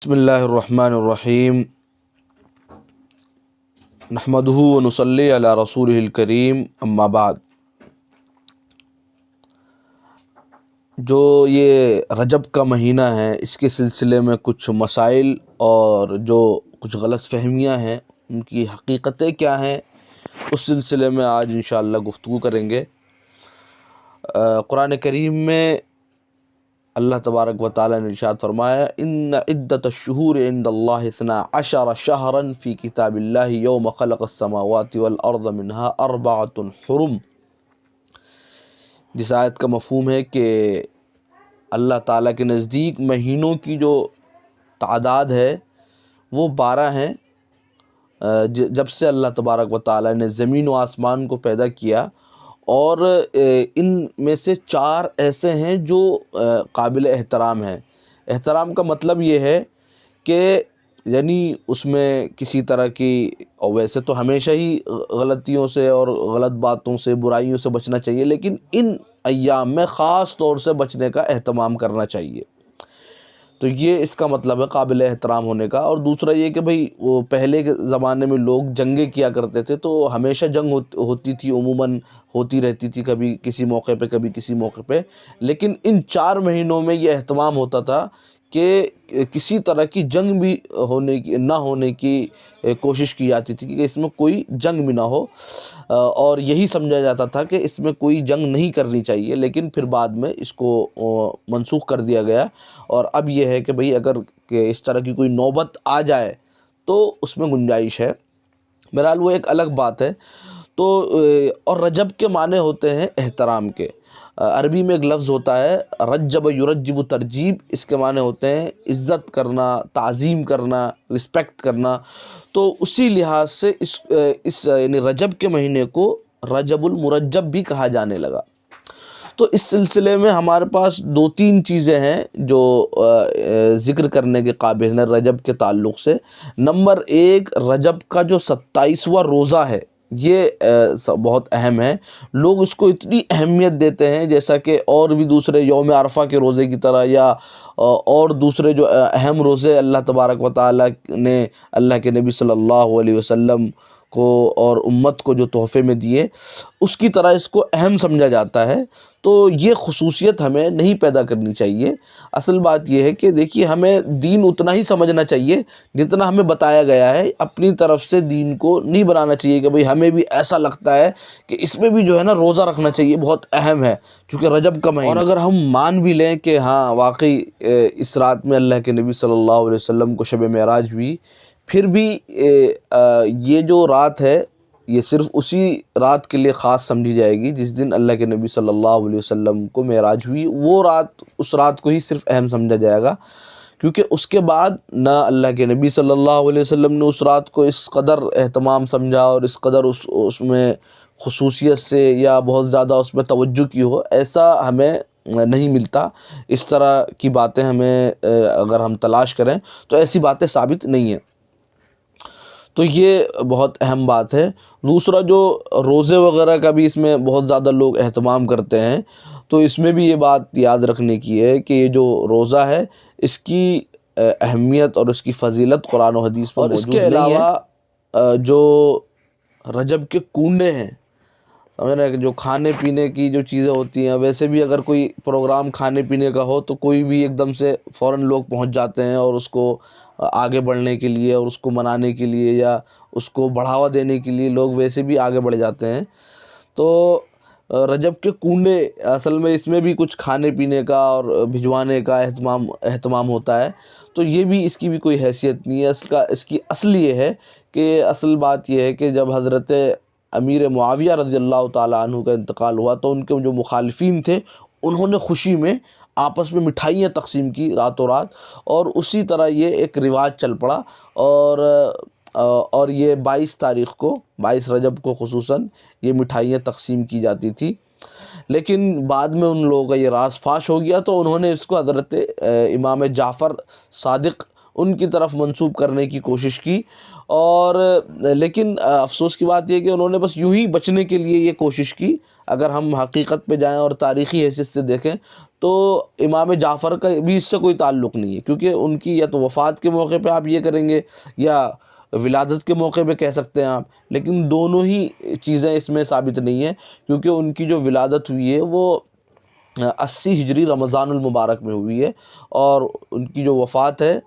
بسم اللہ الرحمن الرحیم نحمدہ ونصلی علی رسولہ الکریم اما بعد۔ جو یہ رجب کا مہینہ ہے اس کے سلسلے میں کچھ مسائل اور جو کچھ غلط فہمیاں ہیں ان کی حقیقتیں کیا ہیں اس سلسلے میں آج انشاءاللہ گفتگو کریں گے۔ قرآن کریم میں اللہ تبارک و تعالیٰ نے ارشاد فرمایا ان عدت الشہور عند اللہ 12 شہرا فی کتاب اللہ یوم خلق السماوات والارض منہا 4 حرم۔ جس آیت کا مفہوم ہے کہ اللہ تعالیٰ کے نزدیک مہینوں کی جو تعداد ہے وہ 12 ہیں۔ جب سے اللہ تبارک و تعالیٰ نے زمین و آسمان کو پیدا کیا، اور ان میں سے 4 ایسے ہیں جو قابل احترام ہیں۔ احترام کا مطلب یہ ہے کہ یعنی اس میں کسی طرح کی، اور ویسے تو ہمیشہ ہی غلطیوں سے اور غلط باتوں سے برائیوں سے بچنا چاہیے، لیکن ان ایام میں خاص طور سے بچنے کا اہتمام کرنا چاہیے۔ تو یہ اس کا مطلب ہے قابل احترام ہونے کا۔ اور دوسرا یہ کہ بھئی وہ پہلے کے زمانے میں لوگ جنگیں کیا کرتے تھے، تو ہمیشہ جنگ ہوتی تھی، عموماً ہوتی رہتی تھی، کبھی کسی موقع پہ کبھی کسی موقع پہ، لیکن ان 4 مہینوں میں یہ اہتمام ہوتا تھا کہ کسی طرح کی جنگ بھی نہ ہونے کی کوشش کی جاتی تھی کہ اس میں کوئی جنگ بھی نہ ہو، اور یہی سمجھا جاتا تھا کہ اس میں کوئی جنگ نہیں کرنی چاہیے۔ لیکن پھر بعد میں اس کو منسوخ کر دیا گیا، اور اب یہ ہے کہ بھئی اگر کہ اس طرح کی کوئی نوبت آ جائے تو اس میں گنجائش ہے، بہرحال وہ ایک الگ بات ہے۔ تو اور رجب کے معنی ہوتے ہیں احترام کے۔ عربی میں ایک لفظ ہوتا ہے رجب یرجب ترجیب، اس کے معنی ہوتے ہیں عزت کرنا، تعظیم کرنا، رسپیکٹ کرنا۔ تو اسی لحاظ سے اس یعنی رجب کے مہینے کو رجب المرجب بھی کہا جانے لگا۔ تو اس سلسلے میں ہمارے پاس 2-3 چیزیں ہیں جو ذکر کرنے کے قابل ہیں رجب کے تعلق سے۔ نمبر 1، رجب کا جو 27واں روزہ ہے یہ بہت اہم ہے۔ لوگ اس کو اتنی اہمیت دیتے ہیں جیسا کہ اور بھی دوسرے یوم عرفہ کے روزے کی طرح، یا اور دوسرے جو اہم روزے اللہ تبارک و تعالیٰ نے اللہ کے نبی صلی اللہ علیہ وسلم کو اور امت کو جو تحفے میں دیے اس کی طرح اس کو اہم سمجھا جاتا ہے۔ تو یہ خصوصیت ہمیں نہیں پیدا کرنی چاہیے۔ اصل بات یہ ہے کہ دیکھیے ہمیں دین اتنا ہی سمجھنا چاہیے جتنا ہمیں بتایا گیا ہے، اپنی طرف سے دین کو نہیں بنانا چاہیے کہ بھئی ہمیں بھی ایسا لگتا ہے کہ اس میں بھی جو ہے نا روزہ رکھنا چاہیے، بہت اہم ہے چونکہ رجب کا مہینہ۔ اور اگر ہم مان بھی لیں کہ ہاں واقعی اس رات میں اللہ کے نبی صلی اللہ علیہ وسلم کو شب معراج ہوئی، پھر بھی یہ جو رات ہے یہ صرف اسی رات کے لیے خاص سمجھی جائے گی جس دن اللہ کے نبی صلی اللہ علیہ وسلم کو معراج ہوئی۔ وہ رات، اس رات کو ہی صرف اہم سمجھا جائے گا، کیونکہ اس کے بعد نہ اللہ کے نبی صلی اللہ علیہ وسلم نے اس رات کو اس قدر اہتمام سمجھا اور اس قدر اس میں خصوصیت سے یا بہت زیادہ اس میں توجہ کی ہو، ایسا ہمیں نہیں ملتا۔ اس طرح کی باتیں ہمیں اگر ہم تلاش کریں تو ایسی باتیں ثابت نہیں ہیں۔ تو یہ بہت اہم بات ہے۔ دوسرا، جو روزے وغیرہ کا بھی اس میں بہت زیادہ لوگ اہتمام کرتے ہیں، تو اس میں بھی یہ بات یاد رکھنے کی ہے کہ یہ جو روزہ ہے اس کی اہمیت اور اس کی فضیلت قرآن و حدیث میں موجود نہیں ہے۔ اور اس کے علاوہ جو رجب کے کنڈے ہیں، سمجھ رہے ہیں، کہ جو کھانے پینے کی جو چیزیں ہوتی ہیں، ویسے بھی اگر کوئی پروگرام کھانے پینے کا ہو تو کوئی بھی ایک دم سے فوراً لوگ پہنچ جاتے ہیں، اور اس کو آگے بڑھنے کے لیے اور اس کو منانے کے لیے یا اس کو بڑھاوا دینے کے لیے لوگ ویسے بھی آگے بڑھ جاتے ہیں۔ تو رجب کے کنڈے اصل میں اس میں بھی کچھ کھانے پینے کا اور بھجوانے کا اہتمام ہوتا ہے، تو یہ بھی اس کی بھی کوئی حیثیت نہیں ہے۔ اس کی اصل یہ ہے کہ اصل بات یہ ہے کہ جب حضرت امیر معاویہ رضی اللہ تعالیٰ عنہ کا انتقال ہوا تو ان کے جو مخالفین تھے انہوں نے خوشی میں آپس میں مٹھائیاں تقسیم کی راتوں رات، اور اسی طرح یہ ایک رواج چل پڑا، اور یہ 22 تاریخ کو، 22 رجب کو خصوصاً یہ مٹھائیاں تقسیم کی جاتی تھی۔ لیکن بعد میں ان لوگوں کا یہ راز فاش ہو گیا تو انہوں نے اس کو حضرت امام جعفر صادق ان کی طرف منسوب کرنے کی کوشش کی، اور لیکن افسوس کی بات یہ کہ انہوں نے بس یوں ہی بچنے کے لیے یہ کوشش کی، اگر ہم حقیقت پہ جائیں اور تاریخی حیثیت سے دیکھیں تو امام جعفر کا بھی اس سے کوئی تعلق نہیں ہے، کیونکہ ان کی یا تو وفات کے موقع پہ آپ یہ کریں گے یا ولادت کے موقع پہ کہہ سکتے ہیں آپ، لیکن دونوں ہی چیزیں اس میں ثابت نہیں ہیں، کیونکہ ان کی جو ولادت ہوئی ہے وہ 80 ہجری رمضان المبارک میں ہوئی ہے، اور ان کی جو وفات ہے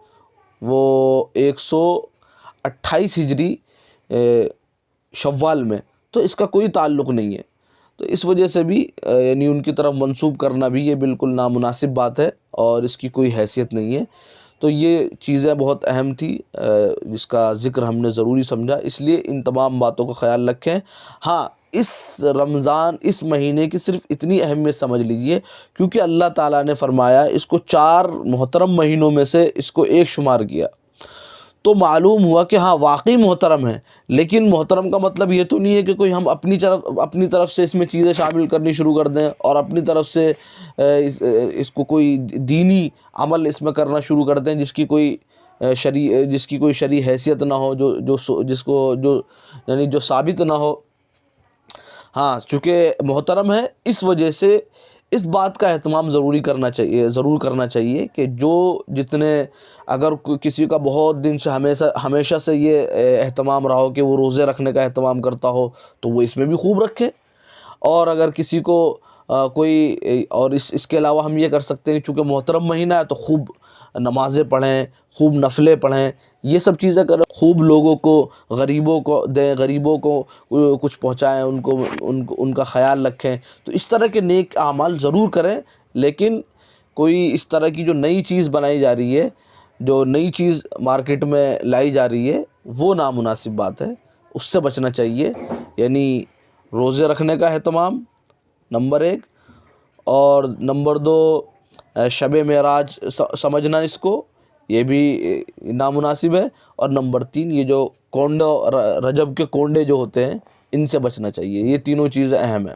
وہ 128 ہجری شوال میں، تو اس کا کوئی تعلق نہیں ہے۔ تو اس وجہ سے بھی یعنی ان کی طرف منسوب کرنا بھی یہ بالکل نامناسب بات ہے اور اس کی کوئی حیثیت نہیں ہے۔ تو یہ چیزیں بہت اہم تھی جس کا ذکر ہم نے ضروری سمجھا، اس لیے ان تمام باتوں کا خیال رکھیں۔ ہاں، اس رمضان اس مہینے کی صرف اتنی اہمیت سمجھ لیجئے، کیونکہ اللہ تعالیٰ نے فرمایا اس کو 4 محترم مہینوں میں سے اس کو ایک شمار کیا، تو معلوم ہوا کہ ہاں واقعی محترم ہے، لیکن محترم کا مطلب یہ تو نہیں ہے کہ کوئی ہم اپنی طرف سے اس میں چیزیں شامل کرنی شروع کر دیں اور اپنی طرف سے اس کو کوئی دینی عمل اس میں کرنا شروع کر دیں جس کی کوئی شرعی حیثیت نہ ہو، یعنی جو ثابت نہ ہو۔ ہاں، چونکہ محترم ہے اس وجہ سے اس بات کا اہتمام ضرور کرنا چاہیے کہ جو جتنے، اگر کسی کا بہت دن سے ہمیشہ سے یہ اہتمام رہا ہو کہ وہ روزے رکھنے کا اہتمام کرتا ہو تو وہ اس میں بھی خوب رکھے، اور اگر کسی کو کوئی اور اس کے علاوہ ہم یہ کر سکتے ہیں چونکہ محترم مہینہ ہے تو خوب نمازیں پڑھیں، خوب نفلیں پڑھیں، یہ سب چیزیں کریں، خوب لوگوں کو، غریبوں کو دیں، غریبوں کو کچھ پہنچائیں، ان کا خیال رکھیں۔ تو اس طرح کے نیک اعمال ضرور کریں، لیکن کوئی اس طرح کی جو نئی چیز بنائی جا رہی ہے، جو نئی چیز مارکیٹ میں لائی جا رہی ہے، وہ نامناسب بات ہے، اس سے بچنا چاہیے۔ یعنی روزے رکھنے کا اہتمام نمبر 1، اور نمبر 2 شب معراج سمجھنا اس کو، یہ بھی نامناسب ہے، اور نمبر 3 یہ جو رجب کے کونڈے جو ہوتے ہیں ان سے بچنا چاہیے۔ یہ تینوں چیزیں اہم ہیں۔